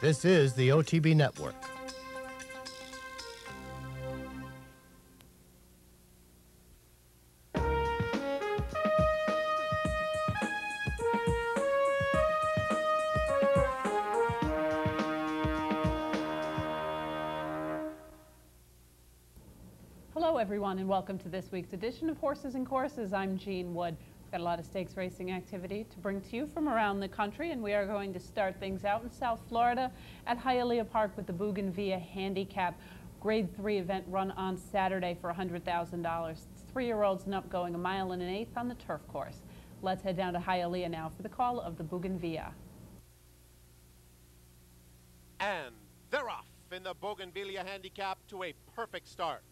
This is the OTB Network. Hello everyone and welcome to this week's edition of Horses and Courses. I'm Jean Wood. We've got a lot of stakes racing activity to bring to you from around the country, and we are going to start things out in South Florida at Hialeah Park with the Bougainvillea Handicap Grade 3 event run on Saturday for $100,000. It's 3-year-olds and up going 1 1/8 miles on the turf course. Let's head down to Hialeah now for the call of the Bougainvillea. And they're off in the Bougainvillea Handicap to a perfect start.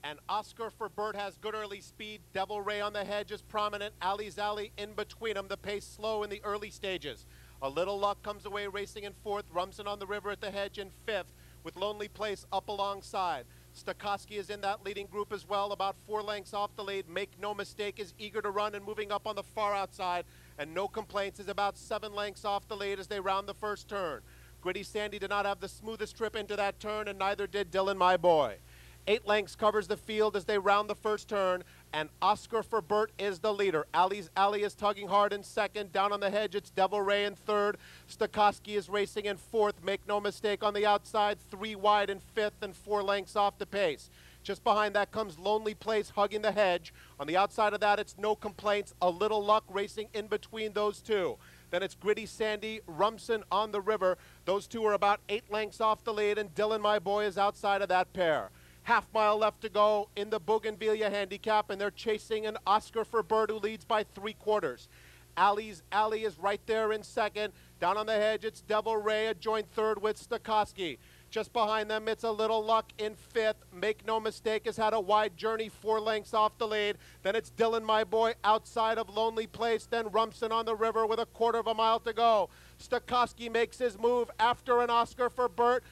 And Oscar for Bert has good early speed. Devil Ray on the hedge is prominent. Ali's Alley in between them. The pace slow in the early stages. A Little Luck comes away racing in 4th. Rumson on the River at the hedge in 5th, with Lonely Place up alongside. Stokowski is in that leading group as well, about 4 lengths off the lead. Make No Mistake is eager to run and moving up on the far outside. And No Complaints is about 7 lengths off the lead as they round the first turn. Gritty Sandy did not have the smoothest trip into that turn, and neither did Dylan My Boy. 8 lengths covers the field as they round the first turn, and Oscar for Bert is the leader. Ali's Alley is tugging hard in 2nd. Down on the hedge, it's Devil Ray in 3rd. Stokowski is racing in 4th. Make No Mistake on the outside, 3 wide in 5th and 4 lengths off the pace. Just behind that comes Lonely Place hugging the hedge. On the outside of that, it's No Complaints, A Little Luck racing in between those two. Then it's Gritty Sandy, Rumson on the River. Those two are about 8 lengths off the lead, and Dylan My Boy is outside of that pair. Half-mile left to go in the Bougainvillea Handicap, and they're chasing an Oscar for Bert, who leads by 3/4. Ali's Alley is right there in 2nd. Down on the hedge, it's Devil Ray, a joint 3rd with Stokowski. Just behind them, it's A Little Luck in 5th. Make No Mistake has had a wide journey, 4 lengths off the lead. Then it's Dylan My Boy outside of Lonely Place. Then Rumson on the River with 1/4 mile to go. Stokowski makes his move after an Oscar for Bert.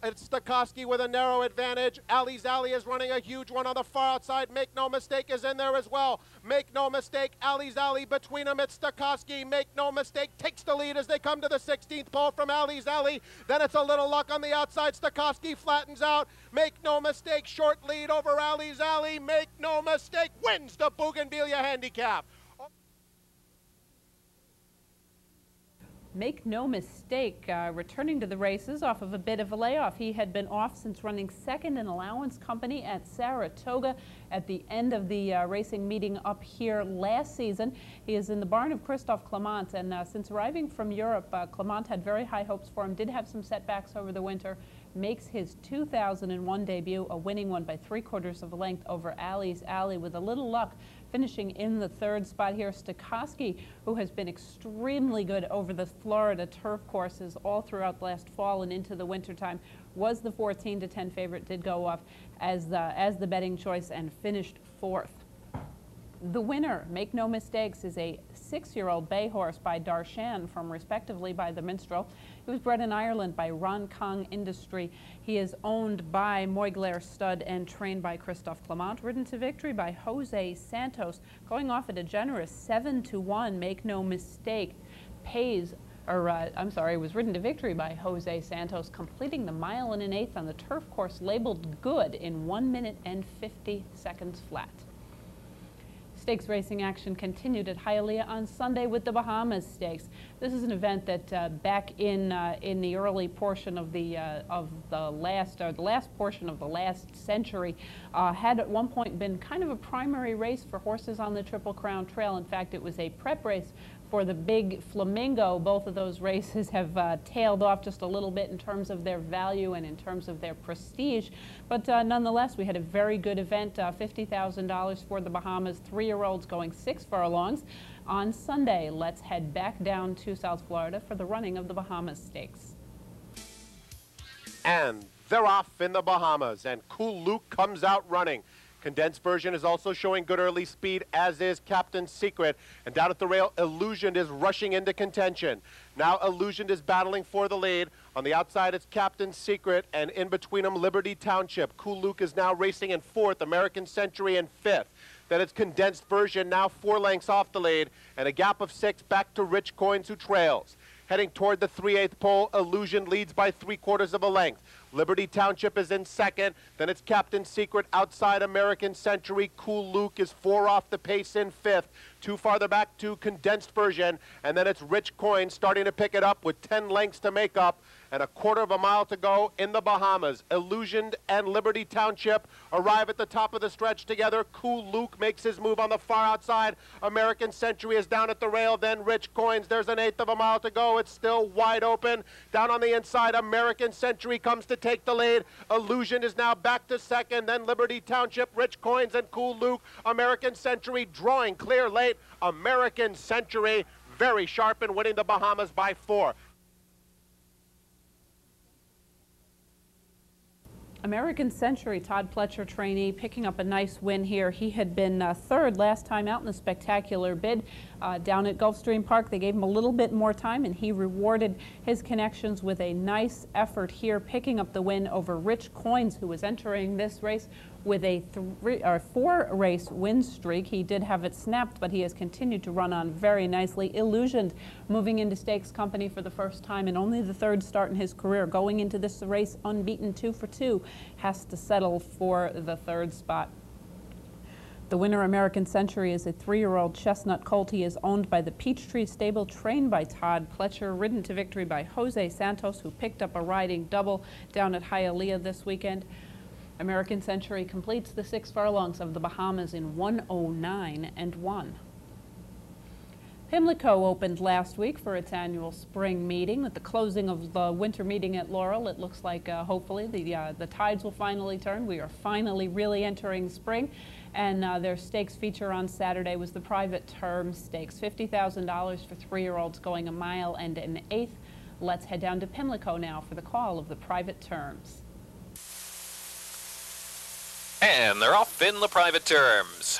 It's Stokowski with a narrow advantage. Ali's Alley is running a huge one on the far outside. Make No Mistake is in there as well. Make No Mistake, Ali's Alley between them. It's Stokowski. Make No Mistake takes the lead as they come to the 16th pole from Ali's Alley. Then it's A Little Luck on the outside. Stokowski flattens out. Make No Mistake, short lead over Ali's Alley. Make No Mistake wins the Bougainvillea Handicap. Make No Mistake returning to the races off of a bit of a layoff. He had been off since running 2nd in Allowance Company at Saratoga at the end of the racing meeting up here last season. He is in the barn of Christophe Clement, and since arriving from Europe, Clement had very high hopes for him, did have some setbacks over the winter, makes his 2001 debut, a winning one by 3/4 of a length over Ali's Alley with A Little Luck, finishing in the 3rd spot here. Stokowski, who has been extremely good over the Florida turf courses all throughout last fall and into the wintertime, was the 14-10 favorite, did go off as the betting choice and finished 4th. The winner, Make No Mistakes, is a 6-year-old bay horse by Darshan from respectively by the Minstrel. He was bred in Ireland by Ron Kong Industry. He is owned by Moiglair Stud and trained by Christophe Clement. Ridden to victory by Jose Santos, going off at a generous 7-1. Make No Mistake was ridden to victory by Jose Santos, completing the 1 1/8 miles on the turf course labeled good in 1 minute and 50 seconds flat. Stakes racing action continued at Hialeah on Sunday with the Bahamas Stakes. This is an event that back in the early portion of the last portion of the last century had at one point been kind of a primary race for horses on the Triple Crown Trail. In fact, it was a prep race for the Big Flamingo. Both of those races have tailed off just a little bit in terms of their value and in terms of their prestige. But nonetheless, we had a very good event, $50,000 for the Bahamas, 3-year-olds going 6 furlongs. On Sunday, let's head back down to South Florida for the running of the Bahamas Stakes. And they're off in the Bahamas, and Cool Luke comes out running. Condensed version is also showing good early speed, as is Captain Secret. And down at the rail, Illusioned is rushing into contention. Now Illusioned is battling for the lead. On the outside, it's Captain Secret, and in between them, Liberty Township. Cool Luke is now racing in 4th, American Century in 5th. Then it's Condensed version, now 4 lengths off the lead, and a gap of 6 back to Rich Coins, who trails. Heading toward the 3/8 pole, Illusion leads by 3/4 of a length. Liberty Township is in second. Then it's Captain Secret outside American Century. Cool Luke is 4 off the pace in 5th. 2 farther back to Condensed Version. And then it's Rich Coin starting to pick it up with 10 lengths to make up. And 1/4 mile to go in the Bahamas. Illusion and Liberty Township arrive at the top of the stretch together. Cool Luke makes his move on the far outside. American Century is down at the rail. Then Rich Coins. There's an 1/8 of a mile to go. It's still wide open. Down on the inside, American Century comes to take the lead. Illusion is now back to second. Then Liberty Township, Rich Coins, and Cool Luke. American Century drawing clear late. American Century very sharp and winning the Bahamas by 4. American Century, Todd Pletcher trainee, picking up a nice win here. He had been third last time out in the spectacular bid down at Gulfstream Park. They gave him a little bit more time, and he rewarded his connections with a nice effort here, picking up the win over Rich Coins, who was entering this race with a 4-race win streak. He did have it snapped, but he has continued to run on very nicely. Illusioned, moving into Stakes Company for the first time and only the 3rd start in his career, going into this race unbeaten, 2 for 2, has to settle for the 3rd spot. The winner, American Century, is a 3-year-old chestnut colt. He is owned by the Peachtree Stable, trained by Todd Pletcher, ridden to victory by Jose Santos, who picked up a riding double down at Hialeah this weekend. American Century completes the 6 furlongs of the Bahamas in 1:09.1. Pimlico opened last week for its annual spring meeting. With the closing of the winter meeting at Laurel, it looks like hopefully the tides will finally turn. We are finally really entering spring. And their stakes feature on Saturday was the Private Term Stakes, $50,000 for 3-year-olds going 1 mile and 1/8. Let's head down to Pimlico now for the call of the Private Terms. And they're off in the Private Terms.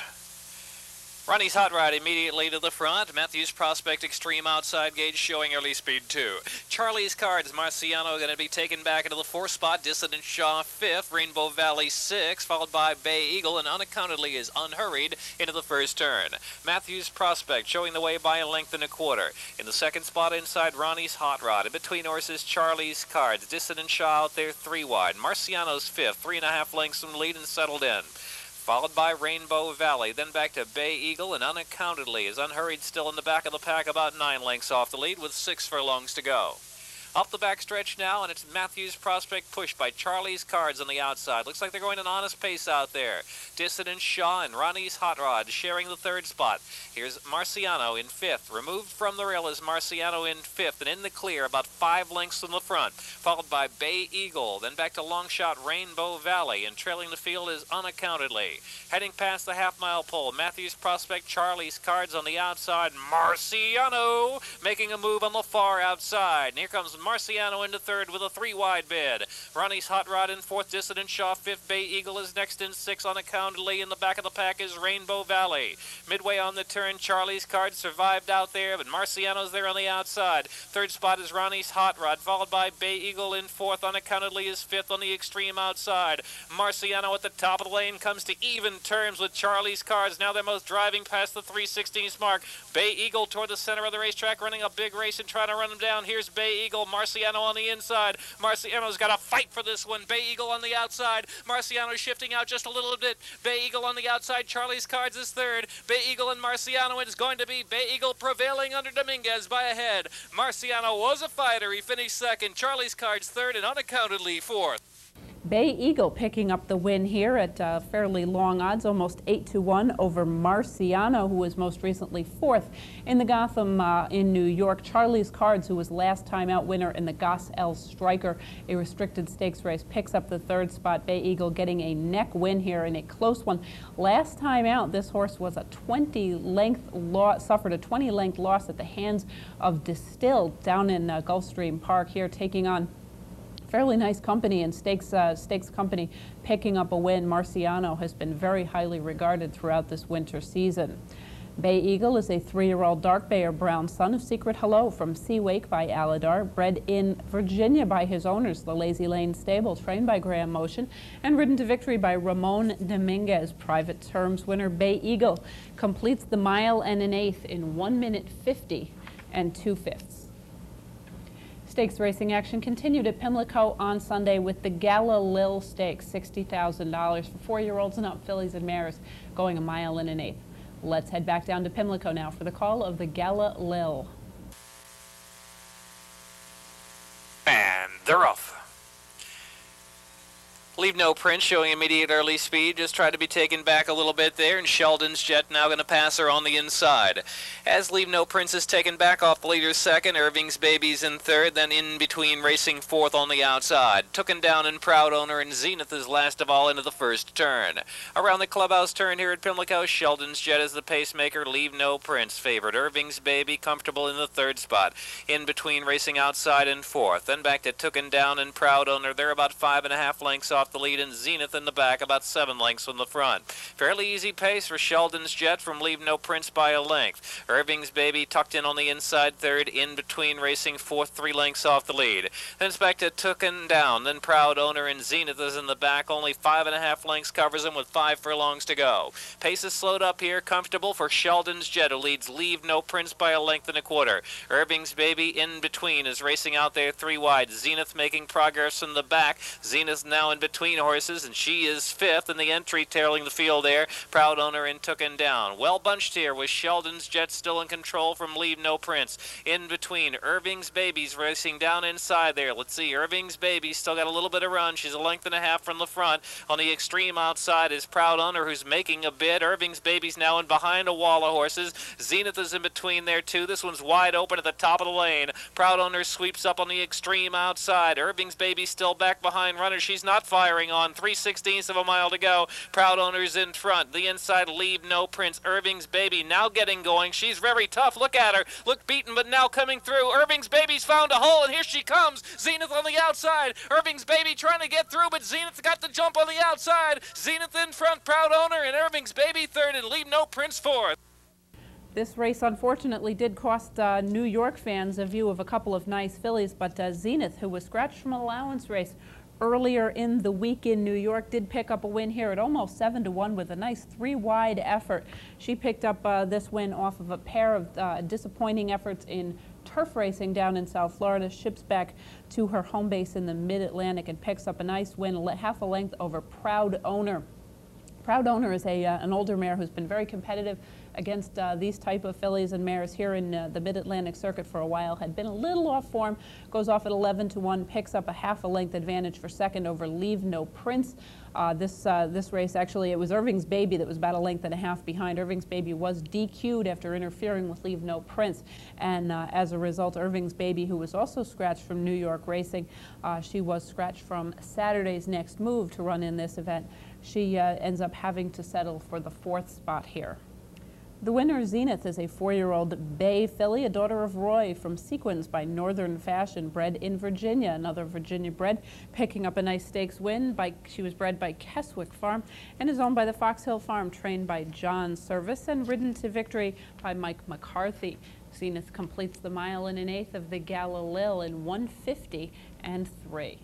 Ronnie's Hot Rod immediately to the front. Matthews Prospect Extreme outside gauge showing early speed 2. Charlie's Cards, Marciano going to be taken back into the 4th spot. Dissident Shaw 5th. Rainbow Valley 6th, followed by Bay Eagle, and unaccountably is unhurried into the 1st turn. Matthews Prospect showing the way by 1 1/4 lengths. In the 2nd spot inside Ronnie's Hot Rod. In between horses, Charlie's Cards. Dissident Shaw out there 3 wide. Marciano's 5th, 3.5 lengths from the lead and settled in. Followed by Rainbow Valley, then back to Bay Eagle, and unaccountably is unhurried still in the back of the pack, about 9 lengths off the lead with 6 furlongs to go. Up the backstretch now, and it's Matthews Prospect pushed by Charlie's Cards on the outside. Looks like they're going an honest pace out there. Dissident Shaw and Ronnie's Hot Rod sharing the 3rd spot. Here's Marciano in 5th. Removed from the rail is Marciano in 5th, and in the clear about 5 lengths from the front. Followed by Bay Eagle, then back to long shot Rainbow Valley, and trailing the field is unaccountably. Heading past the half-mile pole, Matthews Prospect, Charlie's Cards on the outside. Marciano making a move on the far outside. And here comes Marciano into 3rd with a 3-wide bid. Ronnie's Hot Rod in 4th, Dissident Shaw 5th, Bay Eagle is next in 6th. Unaccountably in the back of the pack is Rainbow Valley. Midway on the turn, Charlie's Cards survived out there, but Marciano's there on the outside. 3rd spot is Ronnie's Hot Rod, followed by Bay Eagle in 4th. Unaccountably is 5th on the extreme outside. Marciano at the top of the lane comes to even terms with Charlie's Cards. Now they're both driving past the 3/16 mark. Bay Eagle toward the center of the racetrack, running a big race and trying to run him down. Here's Bay Eagle. Marciano on the inside. Marciano's got to fight for this one. Bay Eagle on the outside. Marciano shifting out just a little bit. Bay Eagle on the outside. Charlie's Cards is 3rd. Bay Eagle and Marciano. It's going to be Bay Eagle prevailing under Dominguez by a head. Marciano was a fighter. He finished 2nd. Charlie's Cards 3rd and unaccountably 4th. Bay Eagle picking up the win here at fairly long odds, almost 8-1 over Marciano, who was most recently 4th in the Gotham in New York. Charlie's Cards, who was last time out winner in the Goss L Striker, a restricted stakes race, picks up the 3rd spot. Bay Eagle getting a neck win here in a close one. Last time out, this horse was a 20-length loss, suffered a 20-length loss at the hands of Distilled down in Gulfstream Park here, taking on fairly nice company, and Stakes Company picking up a win. Marciano has been very highly regarded throughout this winter season. Bay Eagle is a 3-year-old dark bay or brown son of Secret Hello from Sea Wake by Aladar, bred in Virginia by his owners, the Lazy Lane Stable, trained by Graham Motion, and ridden to victory by Ramon Dominguez. Private Terms winner Bay Eagle completes the 1 mile and 1/8 in 1 minute 50 2/5. Stakes racing action continued at Pimlico on Sunday with the Gala Lil Stakes, $60,000 for 4-year-olds and up fillies and mares going 1 1/8 miles. Let's head back down to Pimlico now for the call of the Gala Lil. And they're off. Leave No Prince showing immediate early speed, just tried to be taken back a little bit there, and Sheldon's Jet now going to pass her on the inside. As Leave No Prince is taken back off the leader second, Irving's Baby's in third, then in between racing fourth on the outside. Tooken Down and Proud Owner and Zenith is last of all into the first turn. Around the clubhouse turn here at Pimlico, Sheldon's Jet is the pacemaker, Leave No Prince favored. Irving's Baby comfortable in the third spot. In between racing outside and fourth. Then back to Tooken Down and Proud Owner. They're about 5.5 lengths off the lead, and Zenith in the back about 7 lengths from the front. Fairly easy pace for Sheldon's Jet from Leave No Prince by a length. Irving's Baby tucked in on the inside third, in between racing fourth, 3 lengths off the lead. Then it's back to Tooken Down, then Proud Owner, and Zenith is in the back. Only 5.5 lengths covers him with 5 furlongs to go. Pace is slowed up here, comfortable for Sheldon's Jet, who leads Leave No Prince by a length and a quarter. Irving's Baby in between is racing out there 3 wide. Zenith making progress in the back. Zenith now in between horses, and she is fifth in the entry, tailing the field there. Proud Owner and Tooken Down. Well bunched here with Sheldon's Jet still in control from Leave No Prince. In between, Irving's Baby's racing down inside there. Let's see, Irving's Baby still got a little bit of run. She's a length and a half from the front. On the extreme outside is Proud Owner, who's making a bid. Irving's Baby's now in behind a wall of horses. Zenith is in between there too. This one's wide open at the top of the lane. Proud Owner sweeps up on the extreme outside. Irving's Baby still back behind runner. She's not firing on. 3/16 of a mile to go. Proud Owner's in front. The inside, Leave No Prince. Irving's Baby now getting going. She's very tough. Look at her. Look beaten, but now coming through. Irving's Baby's found a hole, and here she comes. Zenith on the outside. Irving's Baby trying to get through, but Zenith got the jump on the outside. Zenith in front. Proud Owner and Irving's Baby third, and Leave No Prince fourth. This race unfortunately did cost New York fans a view of a couple of nice fillies, but Zenith, who was scratched from an allowance race earlier in the week in New York, did pick up a win here at almost 7-1 with a nice 3-wide effort. She picked up this win off of a pair of disappointing efforts in turf racing down in South Florida. Ships back to her home base in the Mid-Atlantic and picks up a nice win, half a length over Proud Owner. Proud Owner is an older mare who's been very competitive against these type of fillies and mares here in the Mid-Atlantic circuit for a while. Had been a little off form, goes off at 11-1, picks up a half a length advantage for second over Leave No Prince. This race, actually, it was Irving's Baby that was about a length and a half behind. Irving's Baby was DQ'd after interfering with Leave No Prince, and as a result, Irving's Baby, who was also scratched from New York racing, she was scratched from Saturday's Next Move to run in this event. She ends up having to settle for the 4th spot here. The winner, Zenith, is a 4-year-old bay filly, a daughter of Roy from Sequins by Northern Fashion, bred in Virginia. Another Virginia bred, picking up a nice stakes win. She was bred by Keswick Farm and is owned by the Fox Hill Farm, trained by John Service and ridden to victory by Mike McCarthy. Zenith completes the 1 1/8 miles of the Gala Lil in 1:50.3.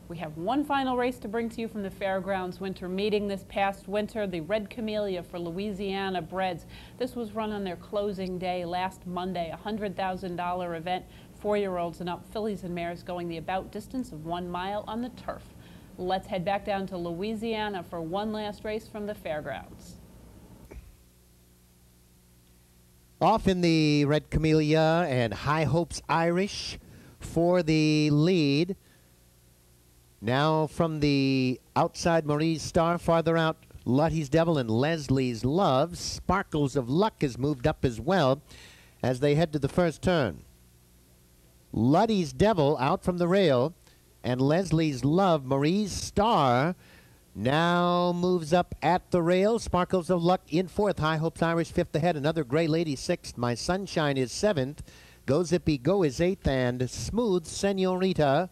We have one final race to bring to you from the Fairgrounds Winter Meeting this past winter, the Red Camellia for Louisiana Breds. This was run on their closing day last Monday, a $100,000 event, 4-year-olds and up, fillies and mares going the about distance of 1 mile on the turf. Let's head back down to Louisiana for one last race from the Fairgrounds. Off in the Red Camellia and High Hopes Irish for the lead. Now from the outside, Marie's Star. Farther out, Luttie's Devil and Leslie's Love. Sparkles of Luck has moved up as well as they head to the first turn. Luttie's Devil out from the rail, and Leslie's Love, Marie's Star, now moves up at the rail. Sparkles of Luck in 4th. High Hopes Irish 5th ahead. Another Gray Lady 6th. My Sunshine is 7th. Go Zippy Go is 8th. And Smooth Senorita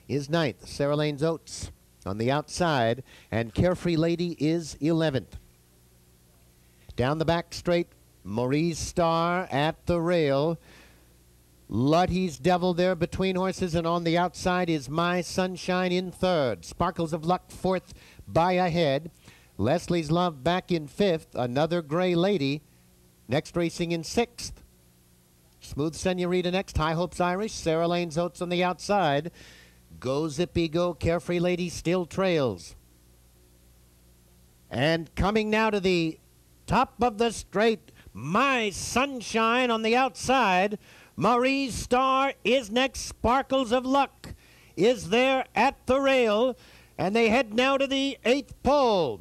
is 9th. Sarah Lane's Oats on the outside, and Carefree Lady is 11th. Down the back straight, Marie's Star at the rail. Luttie's Devil there between horses, and on the outside is My Sunshine in 3rd. Sparkles of Luck 4th by a head. Leslie's Love back in 5th. Another Gray Lady next racing in 6th. Smooth Senorita next. High Hopes Irish. Sarah Lane's Oats on the outside. Go Zippy Go. Carefree Lady still trails. And coming now to the top of the straight, My Sunshine on the outside. Marie's Star is next. Sparkles of Luck is there at the rail. And they head now to the 8th pole.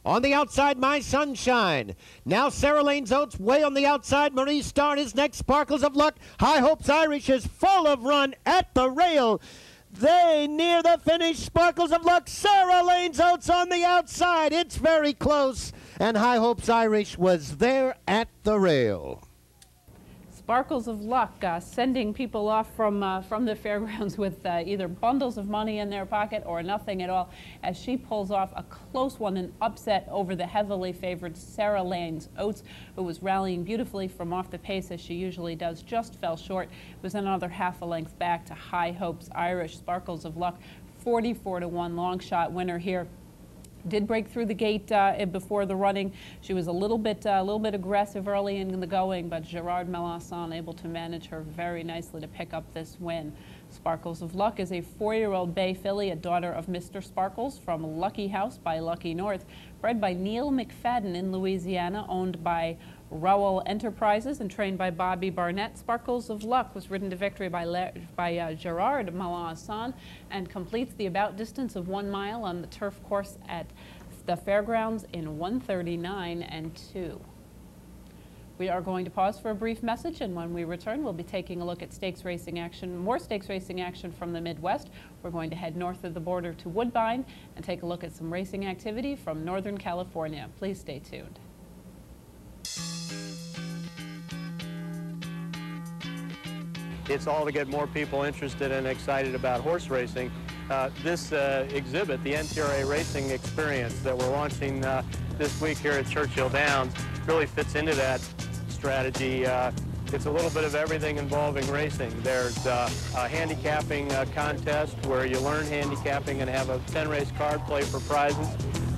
On the outside, My Sunshine. Now Sarah Lane's Oats way on the outside. Marie's Star is next. Sparkles of Luck. High Hopes Irish is full of run at the rail. They near the finish. Sparkles of Luck. Sarah Lane's Oats on the outside. It's very close. And High Hopes Irish was there at the rail. Sparkles of Luck sending people off from the fairgrounds with either bundles of money in their pocket or nothing at all, as she pulls off a close one, an upset over the heavily favored Sarah Lane's Oats, who was rallying beautifully from off the pace as she usually does. Just fell short. It was another half a length back to High Hopes Irish. Sparkles of Luck, 44-1 long shot winner here. Did break through the gate before the running. She was a little bit aggressive early in the going, but Gerard Melanson able to manage her very nicely to pick up this win. Sparkles of Luck is a 4-year-old bay filly, a daughter of Mr. Sparkles from Lucky House by Lucky North, bred by Neil McFadden in Louisiana, owned by Rowell Enterprises and trained by Bobby Barnett. Sparkles of Luck was ridden to victory by Gerard Melanson and completes the about distance of 1 mile on the turf course at the fairgrounds in 1:39.2. We are going to pause for a brief message, and when we return, we'll be taking a look at stakes racing action, more stakes racing action from the Midwest. We're going to head north of the border to Woodbine and take a look at some racing activity from Northern California. Please stay tuned. It's all to get more people interested and excited about horse racing. This exhibit, the NTRA Racing Experience that we're launching this week here at Churchill Downs, really fits into that strategy. It's a little bit of everything involving racing. There's a handicapping contest where you learn handicapping and have a 10-race card play for prizes.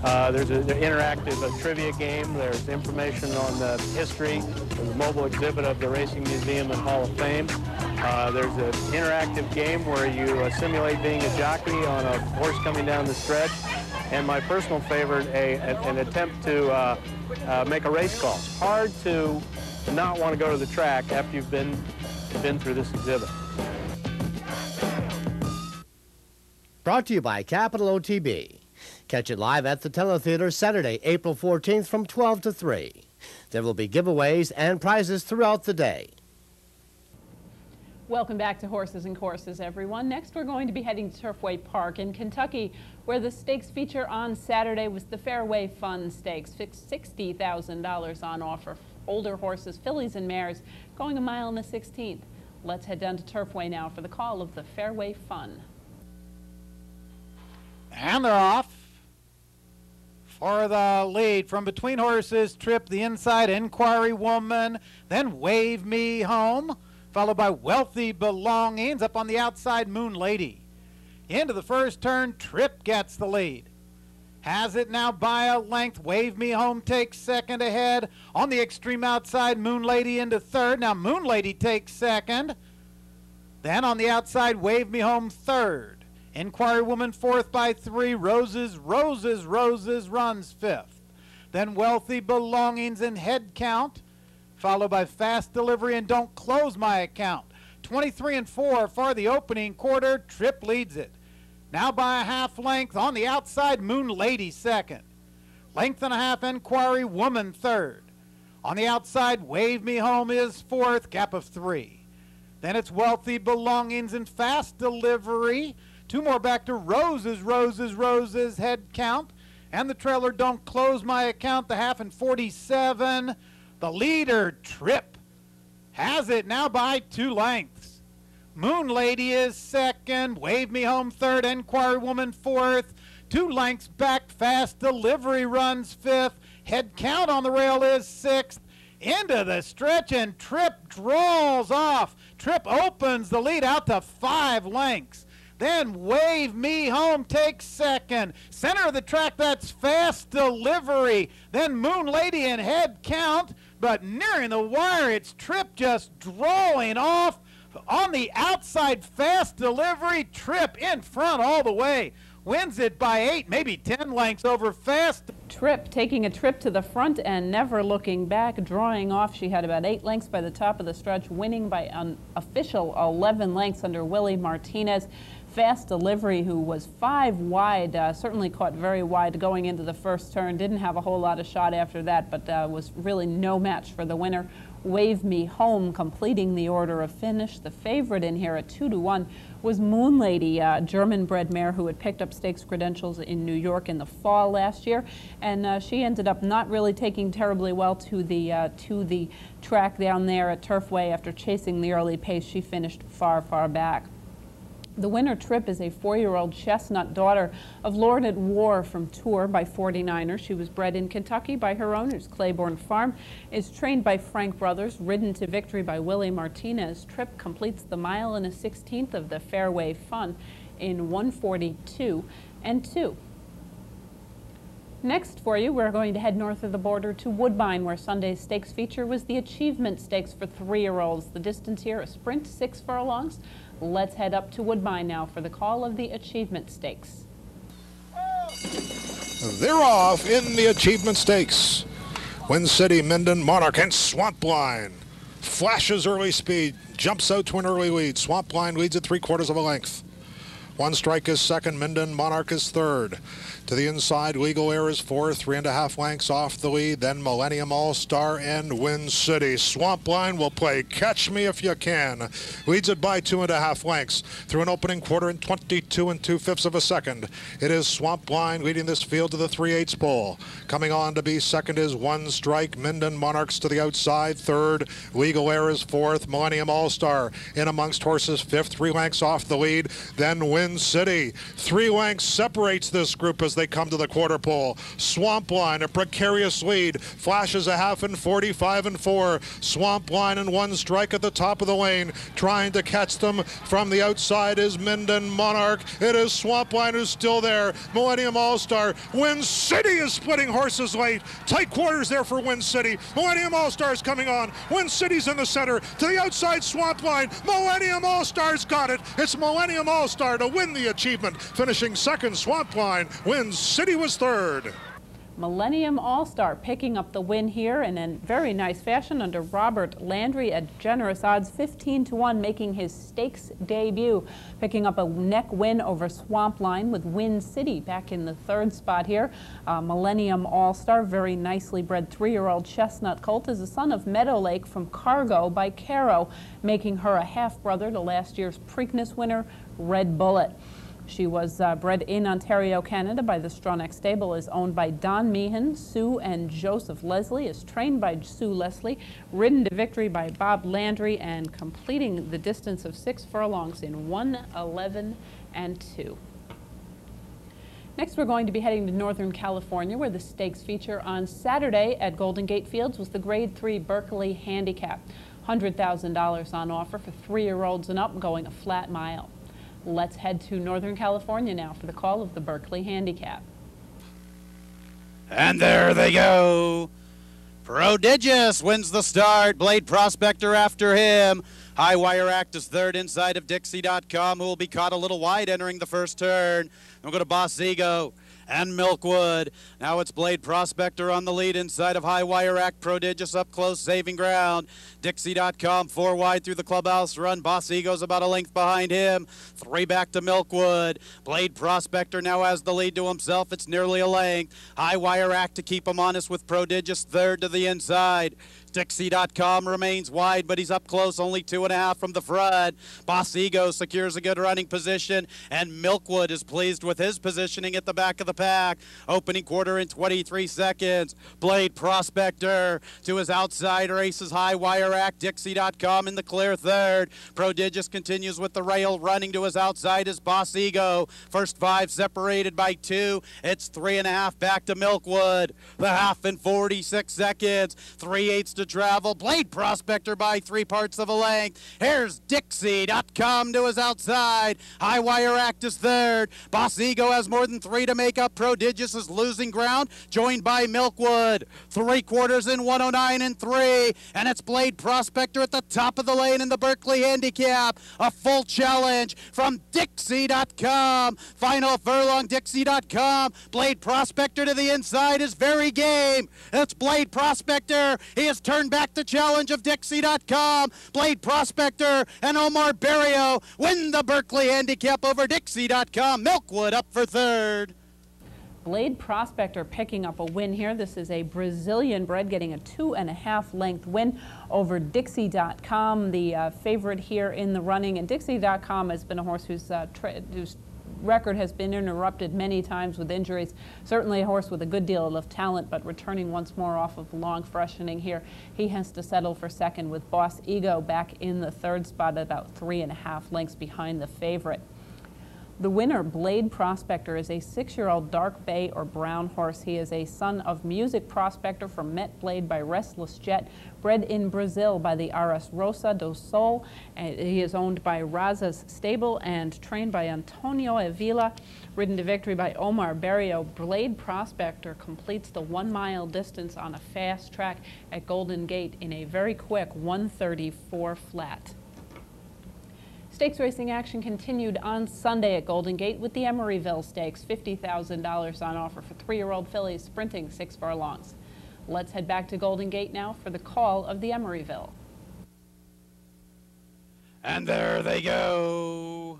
There's an interactive trivia game. There's information on the history. There's a mobile exhibit of the Racing Museum and Hall of Fame. There's an interactive game where you simulate being a jockey on a horse coming down the stretch. And my personal favorite, an attempt to make a race call. It's hard to not want to go to the track after you've been through this exhibit. Brought to you by Capital OTB. Catch it live at the Teletheater Saturday, April 14th from 12 to 3. There will be giveaways and prizes throughout the day. Welcome back to Horses and Courses, everyone. Next, we're going to be heading to Turfway Park in Kentucky, where the stakes feature on Saturday was the Fairway Fun Stakes. $60,000 on offer. Older horses, fillies and mares, going 1 mile and a 16th. Let's head down to Turfway now for the call of the Fairway Fun. And they're off. For the lead from between horses, Trip, the inside, Inquiry Woman, then Wave Me Home, followed by Wealthy Belongings. Up on the outside, Moon Lady. Into the first turn, Trip gets the lead. Has it now by a length. Wave Me Home takes second ahead. On the extreme outside, Moon Lady into third. Now Moon Lady takes second. Then on the outside, Wave Me Home third. Inquiry Woman fourth by 3. Roses runs fifth. Then Wealthy Belongings and Head Count, followed by Fast Delivery and Don't Close My Account. 23 and 4 for the opening quarter. Trip leads it. Now by a half length. On the outside, Moon Lady second. Length and a half, Inquiry Woman third. On the outside, Wave Me Home is fourth, gap of 3. Then it's Wealthy Belongings and Fast Delivery. 2 more back to Roses, Head Count. And the trailer, Don't Close My Account, the half and 47. The leader, Trip, has it now by 2 lengths. Moon Lady is second. Wave Me Home third. Inquiry Woman fourth. 2 lengths back. Fast Delivery runs fifth. Head Count on the rail is sixth. Into the stretch, and Trip draws off. Trip opens the lead out to 5 lengths. Then Wave Me Home takes second. Center of the track, that's Fast Delivery. Then Moon Lady and Head Count. but nearing the wire, it's Trip just drawing off on the outside. Fast Delivery. Trip in front all the way. Wins it by 8, maybe 10 lengths over Fast. Trip taking a trip to the front and never looking back, drawing off. She had about 8 lengths by the top of the stretch, winning by an official 11 lengths under Willie Martinez. Fast Delivery, who was 5 wide, certainly caught very wide going into the first turn. Didn't have a whole lot of shot after that, but was really no match for the winner. Wave Me Home completing the order of finish. The favorite in here at 2-1 was Moon Lady, a German-bred mare who had picked up stakes credentials in New York in the fall last year, and she ended up not really taking terribly well to the track down there at Turfway after chasing the early pace. She finished far, far back. The winner, Trip, is a 4-year-old chestnut daughter of Lord at War from Tour by 49ers. She was bred in Kentucky by her owners. Claiborne Farm is trained by Frank Brothers, ridden to victory by Willie Martinez. Trip completes the mile and a 16th of the Fairway Fun in 1:42.2. Next for you, we're going to head north of the border to Woodbine, where Sunday's stakes feature was the Achievement Stakes for 3-year-olds. The distance here, a sprint, 6 furlongs. Let's head up to Woodbine now for the call of the Achievement Stakes. They're off in the Achievement Stakes. Wind City, Minden, Monarch, and Swampline. Flashes early speed, jumps out to an early lead. Swampline leads at 3/4 of a length. One Strike is second, Minden, Monarch is third. To the inside, Legal Air is fourth, 3.5 lengths off the lead. Then Millennium All-Star and Wind City. Swampline will play Catch Me If You Can. Leads it by 2.5 lengths through an opening quarter in 22 2/5 of a second. It is Swampline leading this field to the 3/8 pole. Coming on to be second is One Strike. Minden, Monarchs to the outside. Third, Legal Air is fourth. Millennium All-Star in amongst horses, fifth, 3 lengths off the lead. Then Wind City. 3 lengths separates this group as they come to the quarter pole. Swampline, a precarious lead, flashes a half in 45-4. Swampline and One Strike at the top of the lane, trying to catch them from the outside is Minden, Monarch. It is Swampline who's still there. Millennium All-Star. Wind City is splitting horses late. Tight quarters there for Wind City. Millennium All-Star is coming on. Wind City's in the center. To the outside, Swampline. Millennium All-Star's got it. It's Millennium All-Star to win the achievement. Finishing second, Swampline. Wind City was third. Millennium All-Star picking up the win here in a very nice fashion under Robert Landry at generous odds, 15-1, making his stakes debut, picking up a neck win over Swampline with Wind City back in the 3rd spot here. Millennium All-Star, very nicely bred 3-year-old chestnut colt, is the son of Meadow Lake from Cargo by Caro, making her a half-brother to last year's Preakness winner, Red Bullet. She was bred in Ontario, Canada by the Stronach Stable, is owned by Don Meehan, Sue and Joseph Leslie, is trained by Sue Leslie, ridden to victory by Bob Landry, and completing the distance of 6 furlongs in 1:11.2. Next, we're going to be heading to Northern California, where the stakes feature on Saturday at Golden Gate Fields was the Grade 3 Berkeley Handicap. $100,000 on offer for 3-year-olds and up, going a flat mile. Let's head to Northern California now for the call of the Berkeley Handicap. And there they go. Prodigious wins the start. Blade Prospector after him. High Wire Act is third inside of Dixie.com, who will be caught a little wide entering the first turn. We'll go to Boss Ego and Milkwood. Now it's Blade Prospector on the lead inside of High Wire Act. Prodigious up close, saving ground. Dixie.com 4 wide through the clubhouse run. Boss Ego's about a length behind him. 3 back to Milkwood. Blade Prospector now has the lead to himself. It's nearly a length. High Wire Act to keep him honest with Prodigious third to the inside. Dixie.com remains wide, but he's up close, only 2.5 from the front. Boss Ego secures a good running position, and Milkwood is pleased with his positioning at the back of the pack. Opening quarter in 23 seconds. Blade Prospector to his outside races High Wire Act. Dixie.com in the clear third. Prodigious continues with the rail. Running to his outside is Boss Ego. First 5 separated by 2. It's 3.5 back to Milkwood. The half in 46 seconds. 3/8 to to travel. Blade Prospector by 3/4 of a length. Here's Dixie.com to his outside. High Wire Act is third. Boss Ego has more than 3 to make up. Prodigious is losing ground, joined by Milkwood. 3/4 in 109 and 3. And it's Blade Prospector at the top of the lane in the Berkeley Handicap. A full challenge from Dixie.com. Final furlong, Dixie.com. Blade Prospector to the inside is very game. It's Blade Prospector. He has turned back the challenge of Dixie.com. Blade Prospector and Omar Barrio win the Berkeley Handicap over Dixie.com. Milkwood up for third. Blade Prospector picking up a win here. This is a Brazilian bred getting a 2.5 length win over Dixie.com, the favorite here in the running. And Dixie.com has been a horse whose record has been interrupted many times with injuries. Certainly a horse with a good deal of talent, but returning once more off of long freshening here. He has to settle for second with Boss Ego back in the third spot at about 3.5 lengths behind the favorite. The winner, Blade Prospector, is a 6-year-old dark bay or brown horse. He is a son of Music Prospector from Met Blade by Restless Jet, bred in Brazil by the RS Rosa do Sol. He is owned by Raza's Stable and trained by Antonio Avila, ridden to victory by Omar Barrio. Blade Prospector completes the 1 mile distance on a fast track at Golden Gate in a very quick 1:34 flat. Stakes racing action continued on Sunday at Golden Gate with the Emeryville Stakes, $50,000 on offer for 3-year-old fillies sprinting 6 furlongs. Let's head back to Golden Gate now for the call of the Emeryville. And there they go.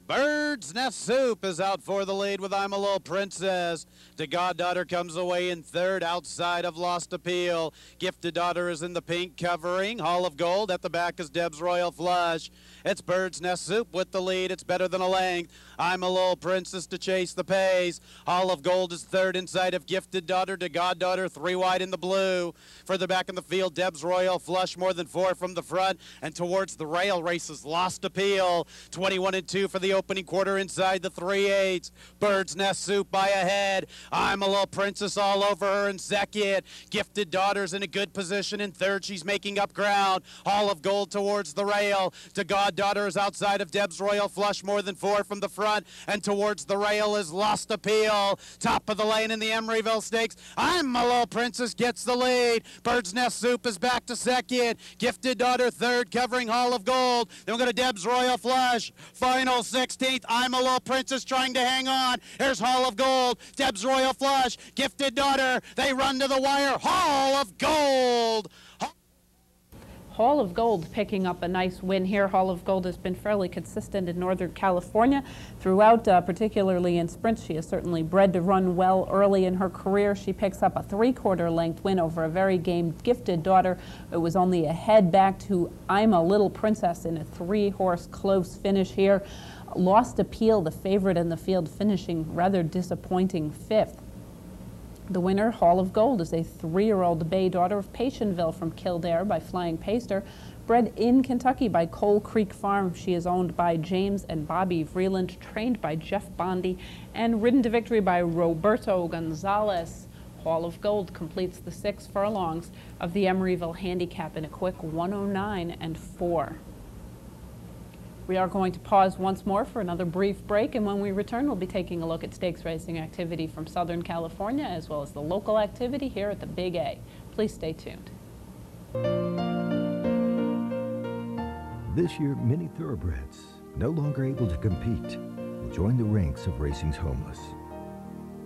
Bird's Nest Soup is out for the lead with I'm a Little Princess. The Goddaughter comes away in third outside of Lost Appeal. Gifted Daughter is in the pink covering. Hall of Gold at the back is Deb's Royal Flush. It's Bird's Nest Soup with the lead. It's better than a length. I'm a Little Princess to chase the pace. Hall of Gold is third inside of Gifted Daughter. The Goddaughter 3 wide in the blue. Further back in the field, Deb's Royal Flush more than 4 from the front. And towards the rail races, Lost Appeal. 21 and 2 for the opening quarter inside the 3/8. Bird's Nest Soup by a head. I'm a Little Princess all over her in second. Gifted Daughter's in a good position in third. She's making up ground. Hall of Gold towards the rail. To Goddaughter is outside of Deb's Royal Flush more than 4 from the front. And towards the rail is Lost Appeal. Top of the lane in the Emeryville Stakes. I'm a Little Princess gets the lead. Bird's Nest Soup is back to second. Gifted Daughter third covering Hall of Gold. Then we're going to Deb's Royal Flush. Final 16th. I'm a Little Princess trying to hang on. Here's Hall of Gold. Deb's Royal Flush. Gifted Daughter. They run to the wire. Hall of Gold. Hall of Gold picking up a nice win here. Hall of Gold has been fairly consistent in Northern California throughout, particularly in sprints. She is certainly bred to run well early in her career. She picks up a 3/4 length win over a very game Gifted Daughter. It was only a head back to I'm a Little Princess in a 3-horse close finish here. Lost Appeal, the favorite in the field, finishing rather disappointing 5th. The winner, Hall of Gold, is a 3-year-old bay daughter of Patienville from Kildare by Flying Paster, bred in Kentucky by Coal Creek Farm. She is owned by James and Bobby Vreeland, trained by Jeff Bondi, and ridden to victory by Roberto Gonzalez. Hall of Gold completes the 6 furlongs of the Emeryville Handicap in a quick 1:09 and 4. We are going to pause once more for another brief break, and when we return, we'll be taking a look at stakes racing activity from Southern California, as well as the local activity here at the Big A. Please stay tuned. This year, many thoroughbreds, no longer able to compete, will join the ranks of racing's homeless.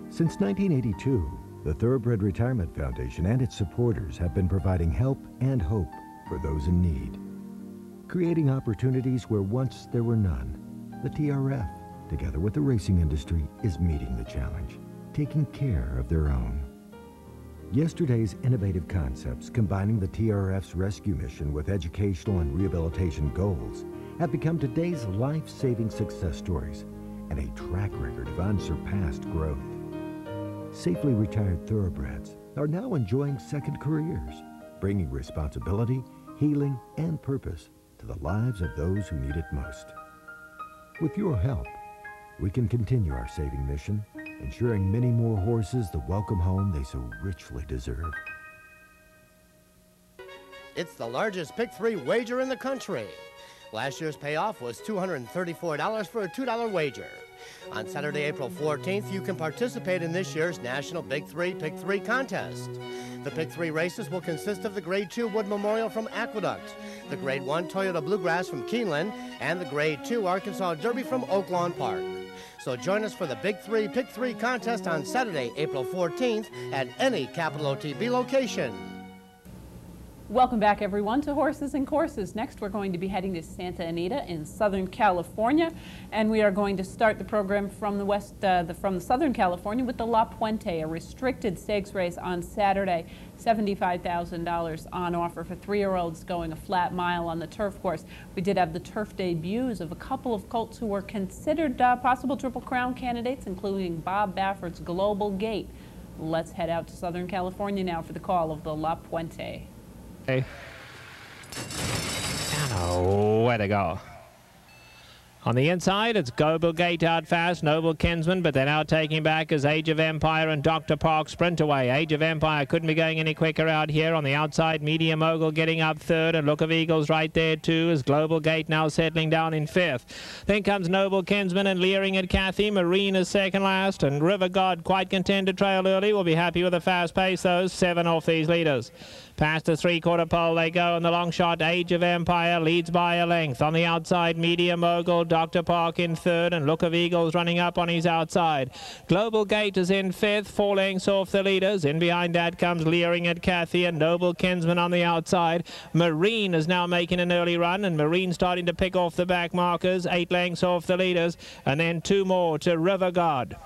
Since 1982, the Thoroughbred Retirement Foundation and its supporters have been providing help and hope for those in need, creating opportunities where once there were none. The TRF, together with the racing industry, is meeting the challenge, taking care of their own. Yesterday's innovative concepts, combining the TRF's rescue mission with educational and rehabilitation goals, have become today's life-saving success stories and a track record of unsurpassed growth. Safely retired thoroughbreds are now enjoying second careers, bringing responsibility, healing, and purpose to the lives of those who need it most. With your help, we can continue our saving mission, ensuring many more horses the welcome home they so richly deserve. It's the largest Pick 3 wager in the country. Last year's payoff was $234 for a $2 wager. On Saturday, April 14th, you can participate in this year's National Big 3 Pick 3 contest. The Pick 3 races will consist of the Grade 2 Wood Memorial from Aqueduct, the Grade 1 Toyota Bluegrass from Keeneland, and the Grade 2 Arkansas Derby from Oak Lawn Park. So join us for the Big 3 Pick 3 contest on Saturday, April 14th at any Capital OTB location. Welcome back, everyone, to Horses and Courses. Next, we're going to be heading to Santa Anita in Southern California, and we are going to start the program from the Southern California with the La Puente, a restricted stakes race on Saturday. $75,000 on offer for 3-year-olds going a flat mile on the turf course. We did have the turf debuts of a couple of colts who were considered possible Triple Crown candidates, including Bob Baffert's Global Gate. Let's head out to Southern California now for the call of the La Puente. And way to go. On the inside, it's Global Gate out fast, Noble Kinsman, but they're now taking back as Age of Empire and Dr. Park sprint away. Age of Empire couldn't be going any quicker out here. On the outside, Media Mogul getting up third, and Look of Eagles right there too, as Global Gate now settling down in fifth. Then comes Noble Kinsman and Leering at Kathy. Marine is second last, and River God quite content to trail early. Will be happy with a fast pace, those 7 off these leaders. Past the 3/4 pole they go, and the long shot Age of Empire leads by a length. On the outside, Media Mogul, Dr. Park in third, and Look of Eagles running up on his outside. Global Gate is in fifth, 4 lengths off the leaders. In behind that comes Leering at Kathy and Noble Kinsman on the outside. Marine is now making an early run, and Marine starting to pick off the back markers, 8 lengths off the leaders, and then 2 more to River God.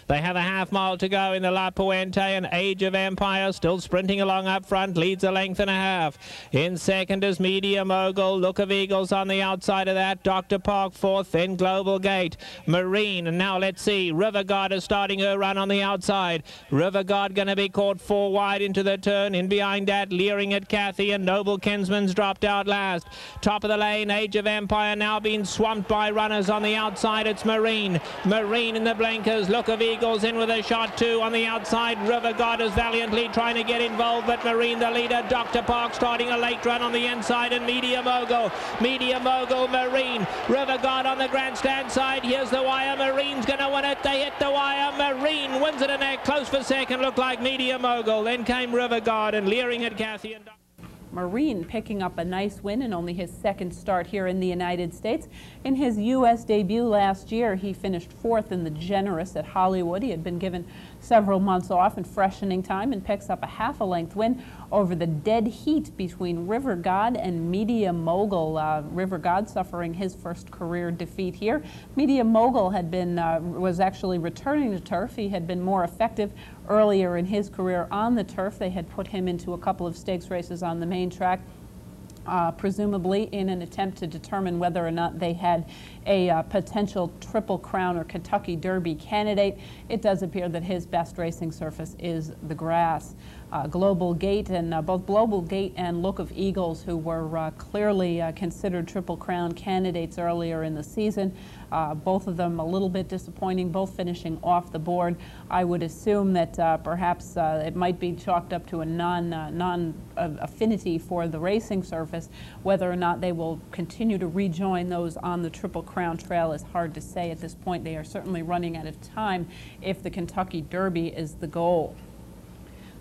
They have a half-mile to go in the La Puente, and Age of Empire still sprinting along up front, leads a length and a half. In second is Media Mogul, Look of Eagles on the outside of that, Dr. Park fourth, then Global Gate, Marine, and now let's see, River God is starting her run on the outside. River God going to be caught 4 wide into the turn. In behind that, Leering at Kathy, and Noble Kinsman's dropped out last. Top of the lane, Age of Empire now being swamped by runners on the outside. It's Marine. Marine in the blinkers, Look of Eagles in with a shot 2 on the outside. River God is valiantly trying to get involved, but Marine the leader. Dr. Park starting a late run on the inside, and Media Mogul, Marine, River God on the grandstand side. Here's the wire. Marine's going to win it. They hit the wire. Marine wins it, and they're close for second. Looked like Media Mogul. Then came River God and Leering at Kathy and Marine picking up a nice win in only his second start here in the United States. In his U.S. debut last year, he finished 4th in the Generous at Hollywood. He had been given several months off and freshening time, and picks up a half-a-length win over the dead heat between River God and Media Mogul. River God suffering his first career defeat here. Media Mogul had been was actually returning to turf. He had been more effective earlier in his career on the turf. They had put him into a couple of stakes races on the main track, presumably in an attempt to determine whether or not they had a potential Triple Crown or Kentucky Derby candidate. It does appear that his best racing surface is the grass. Global Gate and both Global Gate and Look of Eagles, who were clearly considered Triple Crown candidates earlier in the season, both of them a little bit disappointing, both finishing off the board. I would assume that perhaps it might be chalked up to a non-affinity for the racing surface. Whether or not they will continue to rejoin those on the Triple Crown trail is hard to say at this point. They are certainly running out of time if the Kentucky Derby is the goal.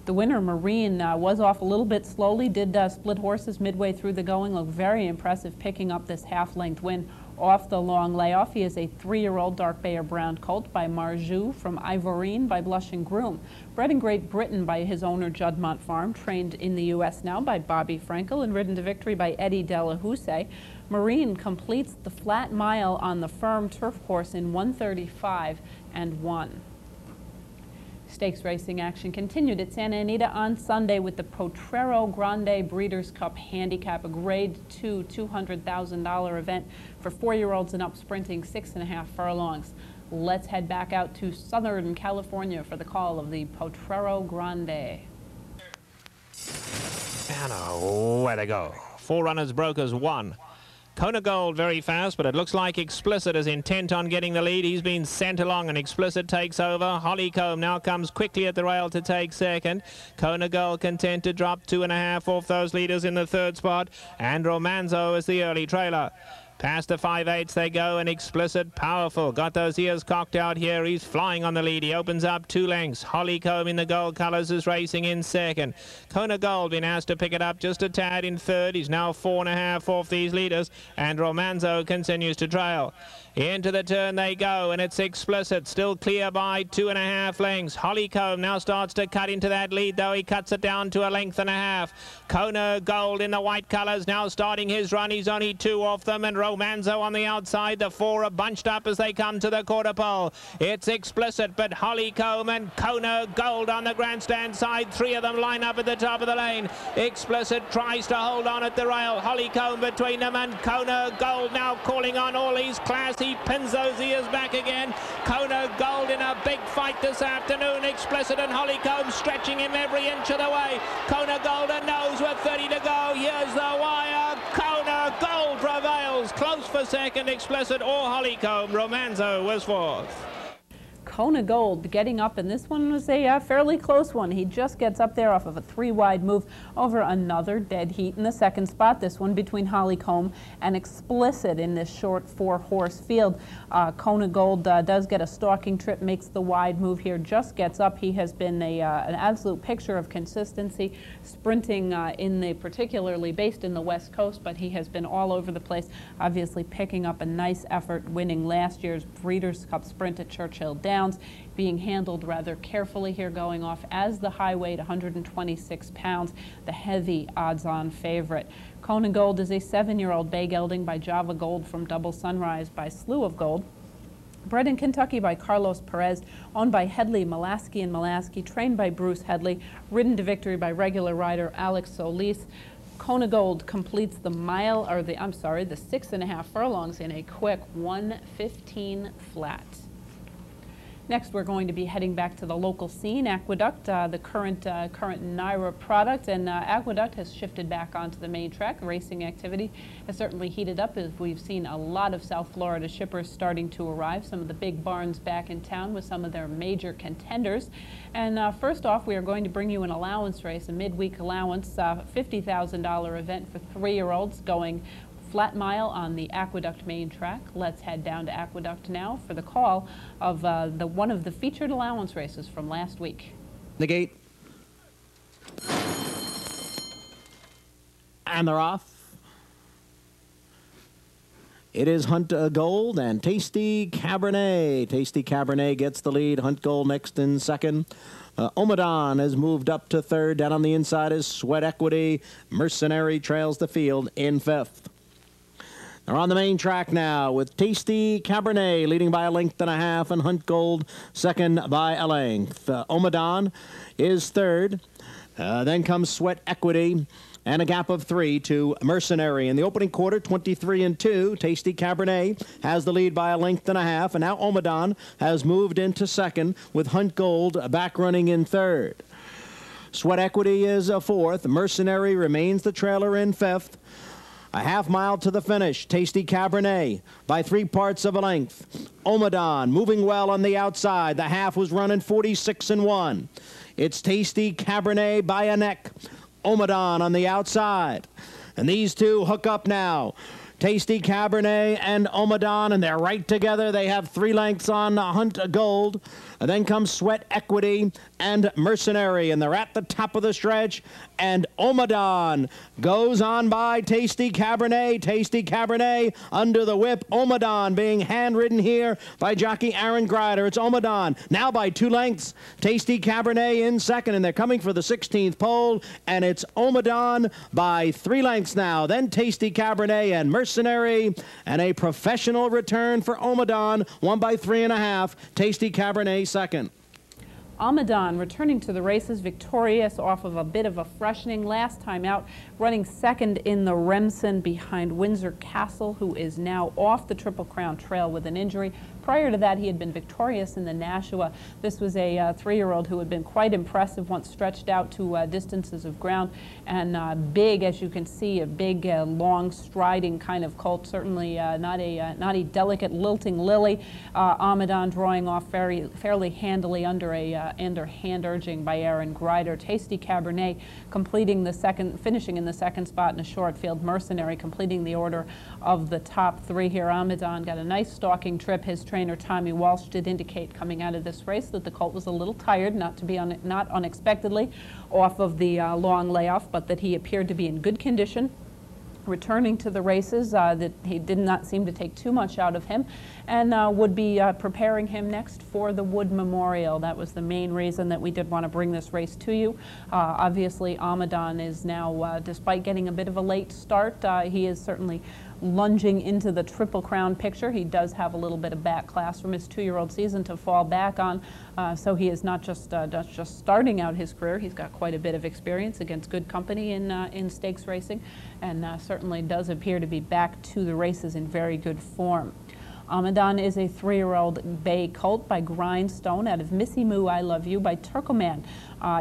The winner, Marine, was off a little bit slowly, did split horses midway through the going, looked very impressive picking up this half-length win off the long layoff. He is a 3-year-old dark bay or brown colt by Marjou, from Ivorine by Blushing Groom. Bred in Great Britain by his owner Juddmonte Farm, trained in the U.S. now by Bobby Frankel, and ridden to victory by Eddie Delahousse. Marine completes the flat mile on the firm turf course in 1:35 and 1. Stakes racing action continued at Santa Anita on Sunday with the Potrero Grande Breeders' Cup Handicap, a Grade 2 $200,000 event for 4-year-olds and up, sprinting 6.5 furlongs. Let's head back out to Southern California for the call of the Potrero Grande. And away they go. 4 runners broke as 1. Kona Gold very fast, but it looks like Explicit is intent on getting the lead. He's been sent along, and Explicit takes over. Hollycomb now comes quickly at the rail to take second. Kona Gold content to drop 2.5 off those leaders in the third spot. And Romanzo is the early trailer. Past the 5/8 they go, and Explicit, powerful. Got those ears cocked out here. He's flying on the lead. He opens up 2 lengths. Hollycomb in the gold colours is racing in second. Kona Gold been asked to pick it up just a tad in third. He's now 4.5 off these leaders, and Romanzo continues to trail. Into the turn they go, and it's Explicit, still clear by 2.5 lengths. Hollycomb now starts to cut into that lead, though. He cuts it down to 1.5 lengths. Kona Gold in the white colours now starting his run. He's only 2 off them, and Romanzo on the outside. The 4 are bunched up as they come to the quarter pole. It's Explicit, but Hollycomb and Kona Gold on the grandstand side. 3 of them line up at the top of the lane. Explicit tries to hold on at the rail. Hollycomb between them, and Kona Gold now calling on all his class. He pins those ears back again. Kona Gold in a big fight this afternoon. Explicit and Hollycomb stretching him every inch of the way. Kona Gold a nose with 30 to go. Here's the wire. Kona Gold prevails. Close for second, Explicit or Hollycomb. Romanzo was fourth. Kona Gold getting up, and this one was a fairly close one. He just gets up there off of a 3-wide move over another dead heat in the second spot. This one between Hollycomb and Explicit in this short 4-horse field. Kona Gold does get a stalking trip, makes the wide move here, just gets up. He has been an absolute picture of consistency, sprinting particularly based in the West Coast, but he has been all over the place, obviously picking up a nice effort, winning last year's Breeders' Cup Sprint at Churchill Downs, being handled rather carefully here, going off as the high weight, 126 pounds, the heavy odds-on favorite. Kona Gold is a 7-year-old bay gelding by Java Gold from Double Sunrise by Slew of Gold. Bred in Kentucky by Carlos Perez, owned by Headley, Mulaski and Mulaski, trained by Bruce Headley, ridden to victory by regular rider Alex Solis. Kona Gold completes the 6.5 furlongs in a quick 1:15 flat. Next, we're going to be heading back to the local scene, Aqueduct, the current NYRA product, and Aqueduct has shifted back onto the main track. Racing activity has certainly heated up as we've seen a lot of South Florida shippers starting to arrive. Some of the big barns back in town with some of their major contenders. And first off, we are going to bring you an allowance race, a midweek allowance, $50,000 event for 3-year-olds going flat mile on the Aqueduct main track. Let's head down to Aqueduct now for the call of one of the featured allowance races from last week. The gate. And they're off. It is Hunt Gold and Tasty Cabernet. Tasty Cabernet gets the lead. Hunt Gold next in second. Omadon has moved up to third. Down on the inside is Sweat Equity. Mercenary trails the field in fifth. They're on the main track now with Tasty Cabernet leading by 1.5 lengths and Hunt Gold second by a length. Omadon is third. Then comes Sweat Equity and a gap of 3 to Mercenary. In the opening quarter, 23-2. Tasty Cabernet has the lead by 1.5 lengths, and now Omadon has moved into second with Hunt Gold back running in third. Sweat Equity is fourth. Mercenary remains the trailer in fifth. A half mile to the finish. Tasty Cabernet by 3/4 of a length. Omadon moving well on the outside. The half was running 46-1. It's Tasty Cabernet by a neck. Omadon on the outside. And these two hook up now. Tasty Cabernet and Omadon, and they're right together. They have 3 lengths on Hunt Gold. And then comes Sweat Equity and Mercenary, and they're at the top of the stretch. And Omadon goes on by Tasty Cabernet. Tasty Cabernet under the whip. Omadon being hand-ridden here by jockey Aaron Grider. It's Omadon now by 2 lengths. Tasty Cabernet in second, and they're coming for the 16th pole. And it's Omadon by 3 lengths now. Then Tasty Cabernet and Mercenary, and a professional return for Omadon, won by 3.5. Tasty Cabernet second. Omadon returning to the races, victorious off of a bit of a freshening last time out, running second in the Remsen behind Windsor Castle, who is now off the Triple Crown Trail with an injury. Prior to that, he had been victorious in the Nashua. This was a 3-year-old who had been quite impressive once stretched out to distances of ground, and big, as you can see, a big, long, striding kind of colt. Certainly not a delicate, lilting lily. Amadon drawing off fairly handily under hand urging by Aaron Grider. Tasty Cabernet finishing in the second spot in a short field. Mercenary completing the order of the top 3 here. Amadon got a nice stalking trip. His trainer Tommy Walsh did indicate coming out of this race that the colt was a little tired, not unexpectedly off of the long layoff, but that he appeared to be in good condition returning to the races, that he did not seem to take too much out of him, and would be preparing him next for the Wood Memorial. That was the main reason that we did want to bring this race to you. Obviously, Amadon is now, despite getting a bit of a late start, he is certainly lunging into the Triple Crown picture. He does have a little bit of back class from his 2-year-old season to fall back on, so he is not just starting out his career. He's got quite a bit of experience against good company in stakes racing, and certainly does appear to be back to the races in very good form. Amadon is a 3-year-old bay colt by Grindstone out of Missy Moo I Love You by Turkoman.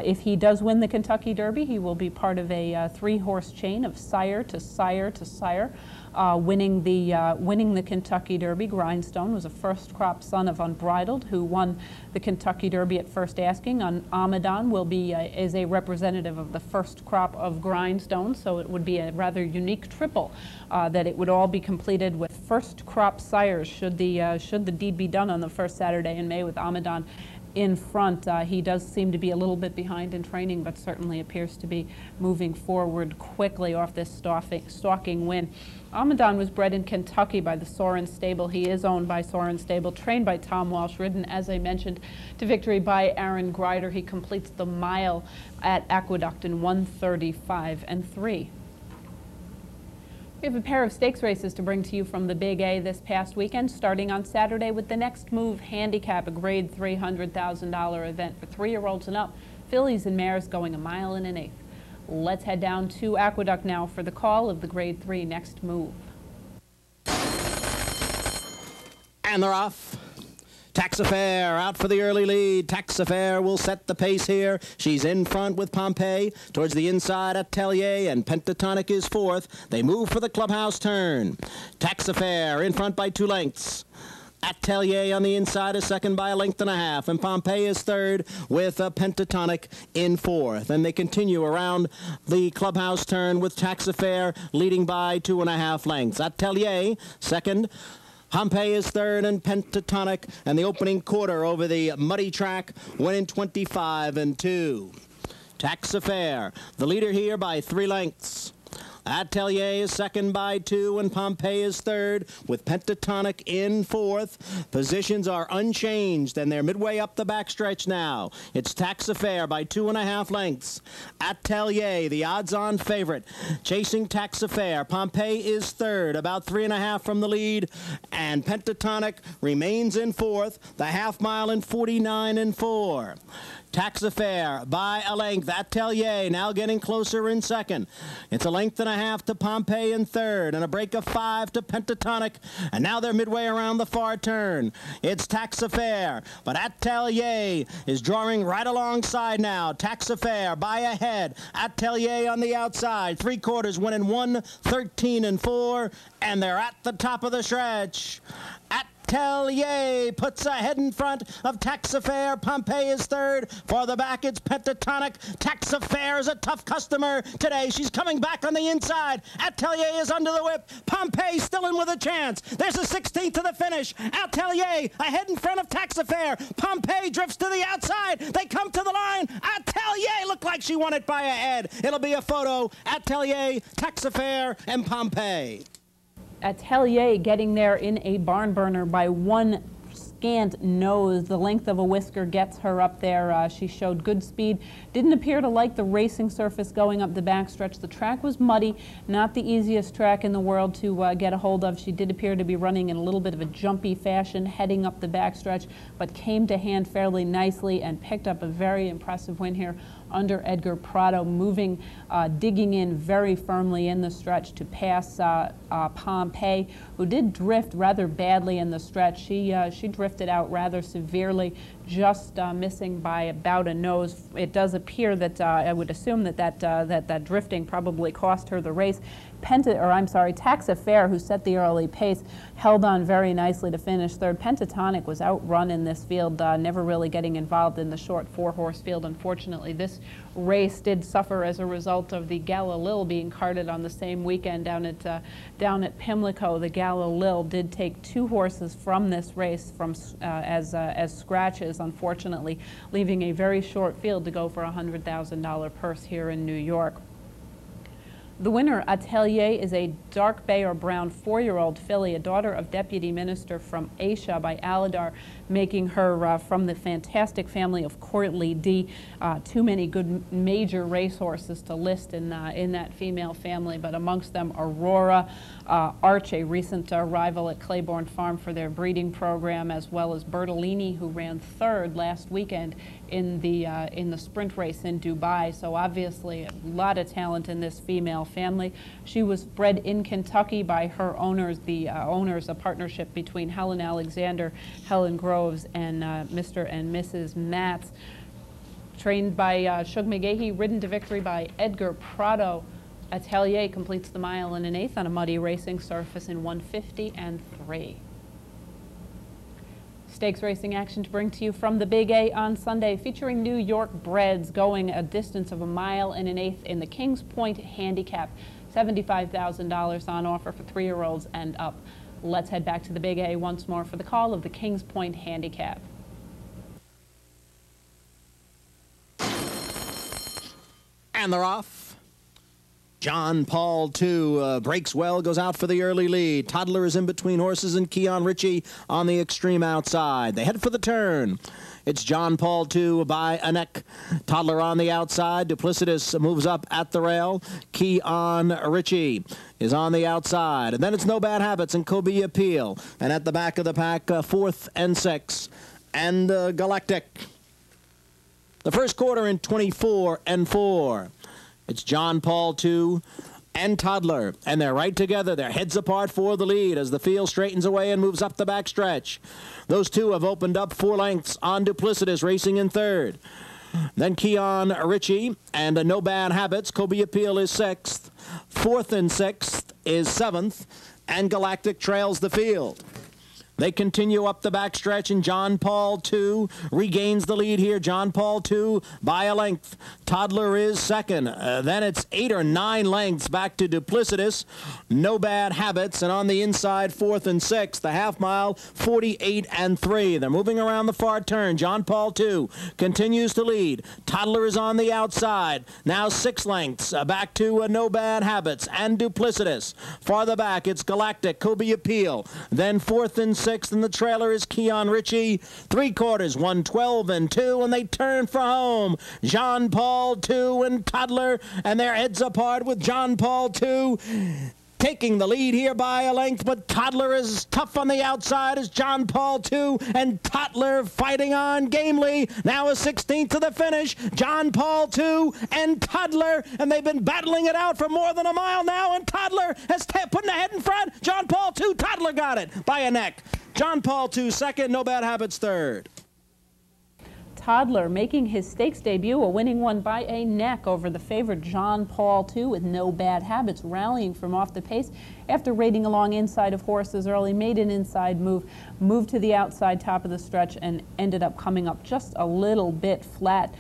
If he does win the Kentucky Derby, he will be part of a 3-horse chain of sire to sire to sire. Winning the Kentucky Derby. Grindstone was a first-crop son of Unbridled, who won the Kentucky Derby at first asking. Amadon will be is a representative of the first crop of Grindstone, so it would be a rather unique triple that it would all be completed with first-crop sires should the deed be done on the first Saturday in May with Amadon in front. He does seem to be a little bit behind in training, but certainly appears to be moving forward quickly off this stalking win. Amadon was bred in Kentucky by the Soren Stable. He is owned by Soren Stable, trained by Tom Walsh, ridden, as I mentioned, to victory by Aaron Grider. He completes the mile at Aqueduct in 1:35.3. We have a pair of stakes races to bring to you from the Big A this past weekend, starting on Saturday with the Next Move Handicap, a grade $300,000 event for 3-year-olds and up. Fillies and mares going 1 1/8 miles. Let's head down to Aqueduct now for the call of the grade 3 Next Move. And they're off. Taxafair out for the early lead. Taxafair will set the pace here. She's in front with Pompeii. Towards the inside, Atelier, and Pentatonic is 4th. They move for the clubhouse turn. Taxafair in front by 2 lengths. Atelier on the inside is 2nd by 1.5 lengths, and Pompeii is 3rd with Pentatonic in 4th. And they continue around the clubhouse turn with Taxafair leading by 2.5 lengths. Atelier 2nd. Pompeii is 3rd, and Pentatonic, and the opening quarter over the muddy track went in 25.2. Taxafair, the leader here by 3 lengths. Atelier is 2nd by 2, and Pompeii is 3rd, with Pentatonic in 4th. Positions are unchanged, and they're midway up the backstretch now. It's Taxafair by 2.5 lengths. Atelier, the odds-on favorite, chasing Taxafair. Pompeii is 3rd, about 3.5 from the lead, and Pentatonic remains in 4th, the half-mile in 49.4. Taxafair by a length. Atelier now getting closer in 2nd. It's 1.5 lengths to Pompeii in 3rd, and a break of 5 to Pentatonic. And now they're midway around the far turn. It's Taxafair, but Atelier is drawing right alongside now. Taxafair by a head. Atelier on the outside. 3/4 went in 1:13.4, and they're at the top of the stretch. Atelier puts a head in front of Taxafair. Pompeii is 3rd. Farther back, it's Pentatonic. Taxafair is a tough customer today. She's coming back on the inside. Atelier is under the whip. Pompeii still in with a chance. There's a 16th to the finish. Atelier ahead in front of Taxafair. Pompeii drifts to the outside. They come to the line. Atelier looked like she won it by a head. It'll be a photo. Atelier, Taxafair, and Pompeii. Atelier getting there in a barn burner by 1 scant nose. The length of a whisker gets her up there. She showed good speed. Didn't appear to like the racing surface going up the backstretch. The track was muddy, not the easiest track in the world to get a hold of. She did appear to be running in a little bit of a jumpy fashion heading up the backstretch, but came to hand fairly nicely and picked up a very impressive win here under Edgar Prado, moving, digging in very firmly in the stretch to pass Pompeii, who did drift rather badly in the stretch. She drifted out rather severely, just missing by about a nose. It does appear that I would assume that drifting probably cost her the race. Taxafair, who set the early pace, held on very nicely to finish third. Pentatonic was outrun in this field, never really getting involved in the short 4-horse field. Unfortunately, this race did suffer as a result of the Galilil being carted on the same weekend down at Pimlico. The Galilil did take 2 horses from this race as scratches, unfortunately, leaving a very short field to go for a $100,000 purse here in New York. The winner, Atelier, is a dark bay or brown 4-year-old filly, a daughter of Deputy Minister from Asia by Aladar, making her from the fantastic family of Courtly D. Too many good major racehorses to list in that female family, but amongst them Aurora, Arch, a recent arrival at Claiborne Farm for their breeding program, as well as Bertolini, who ran 3rd last weekend in the sprint race in Dubai. So obviously a lot of talent in this female family. She was bred in Kentucky by her owners, a partnership between Helen Alexander, Helen Groves, and Mr. and Mrs. Matz. Trained by Shug McGahee, ridden to victory by Edgar Prado. Atelier completes the mile in an 1/8 on a muddy racing surface in 1:50 and 3. Stakes racing action to bring to you from the Big A on Sunday, featuring New York breds going a distance of 1 mile and an 1/8 in the Kings Point Handicap. $75,000 on offer for 3-year-olds and up. Let's head back to the Big A once more for the call of the Kings Point Handicap. And they're off. John Paul II breaks well, goes out for the early lead. Toddler is in between horses and Keon Ritchie on the extreme outside. They head for the turn. It's John Paul II by a neck. Toddler on the outside. Duplicitous moves up at the rail. Keon Ritchie is on the outside. And then it's No Bad Habits and Kobe Appeal. And at the back of the pack, 4th and 6th. And Galactic. The first quarter in 24 and 4. It's John Paul II and Toddler, and they're right together. Their heads apart for the lead as the field straightens away and moves up the backstretch. Those two have opened up 4 lengths on Duplicitous, racing in 3rd. Then Keon Ritchie and No Bad Habits. Kobe Appeal is 6th. 4th and 6th is 7th, and Galactic trails the field. They continue up the backstretch, and John Paul II regains the lead here. John Paul II by a length. Toddler is 2nd. Then it's 8 or 9 lengths back to Duplicitous. No Bad Habits, and on the inside, 4th and 6th. The half mile, 48 and 3. They're moving around the far turn. John Paul II continues to lead. Toddler is on the outside. Now 6 lengths back to No Bad Habits and Duplicitous. Farther back, it's Galactic, Kobe Appeal. Then 4th and 6th, and the trailer is Keon Ritchie. 3 quarters, 1:12 and 2, and they turn for home. John Paul II and Toddler, and their heads apart with John Paul II taking the lead here by a length, but Toddler is tough on the outside as John Paul II and Toddler fighting on gamely. Now a 16th to the finish. John Paul II and Toddler, and they've been battling it out for more than a mile now, and Toddler has put the head in front. John Paul II, Toddler got it by a neck. John Paul II 2nd, No Bad Habits 3rd. Toddler making his stakes debut, a winning one by a neck over the favorite John Paul II with No Bad Habits, rallying from off the pace after raiding along inside of horses early, made an inside move, moved to the outside top of the stretch, and ended up coming up just a little bit flat.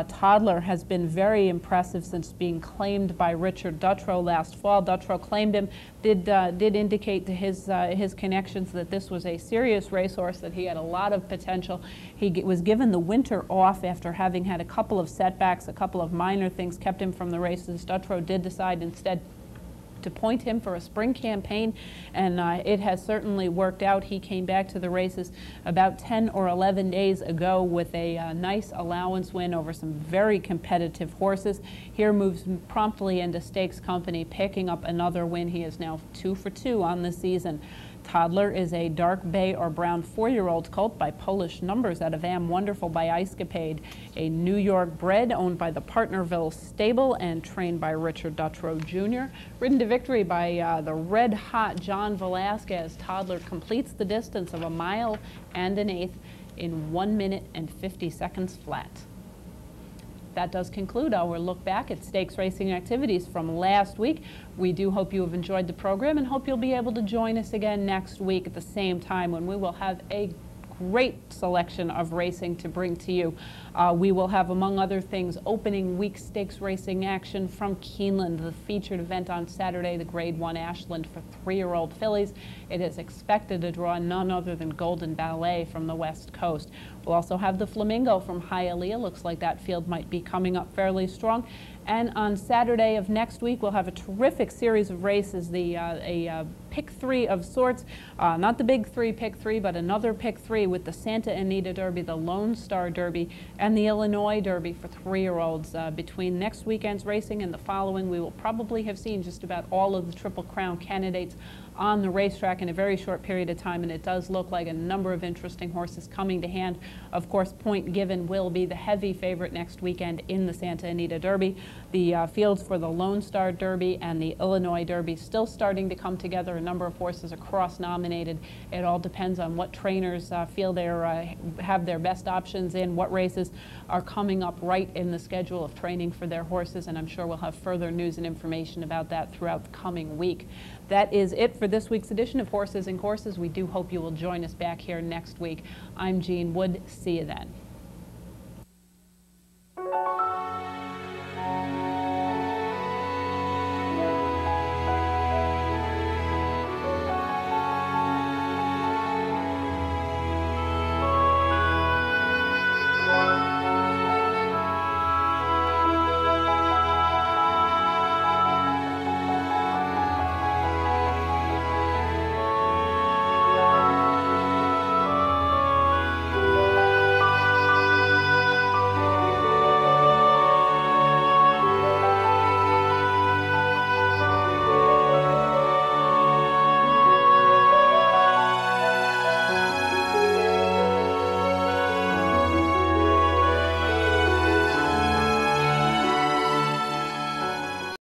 Toddler has been very impressive since being claimed by Richard Dutrow last fall. Dutrow claimed him, did indicate to his connections that this was a serious racehorse, that he had a lot of potential. He was given the winter off after having had a couple of setbacks, a couple of minor things kept him from the races. Dutrow did decide instead to point him for a spring campaign, and it has certainly worked out. He came back to the races about 10 or 11 days ago with a nice allowance win over some very competitive horses. Here moves promptly into stakes company, picking up another win. He is now 2 for 2 on the season. Toddler is a dark bay or brown 4-year-old colt by Polish Numbers out of Am Wonderful by Ice Capade, a New York bred owned by the Partnerville Stable and trained by Richard Dutrow Jr. Ridden to victory by the red-hot John Velasquez. Toddler completes the distance of 1 1/8 miles in 1 minute and 50 seconds flat. That does conclude our look back at stakes racing activities from last week. We do hope you have enjoyed the program and hope you'll be able to join us again next week at the same time when we will have a great selection of racing to bring to you. We will have, among other things, opening week stakes racing action from Keeneland, the featured event on Saturday, the Grade 1 Ashland for 3-year-old fillies. It is expected to draw none other than Golden Ballet from the West Coast. We'll also have the Flamingo from Hialeah. Looks like that field might be coming up fairly strong. And on Saturday of next week, we'll have a terrific series of races, a pick 3 of sorts, not the big 3 pick 3, but another pick 3 with the Santa Anita Derby, the Lone Star Derby, and the Illinois Derby for 3-year-olds. Between next weekend's racing and the following, we will probably have seen just about all of the Triple Crown candidates on the racetrack in a very short period of time, and it does look like a number of interesting horses coming to hand. Of course, Point Given will be the heavy favorite next weekend in the Santa Anita Derby. The fields for the Lone Star Derby and the Illinois Derby still starting to come together. A number of horses are cross-nominated. It all depends on what trainers feel they have their best options in, what races are coming up right in the schedule of training for their horses, and I'm sure we'll have further news and information about that throughout the coming week. That is it for this week's edition of Horses and Courses. We do hope you will join us back here next week. I'm Jean Wood. See you then.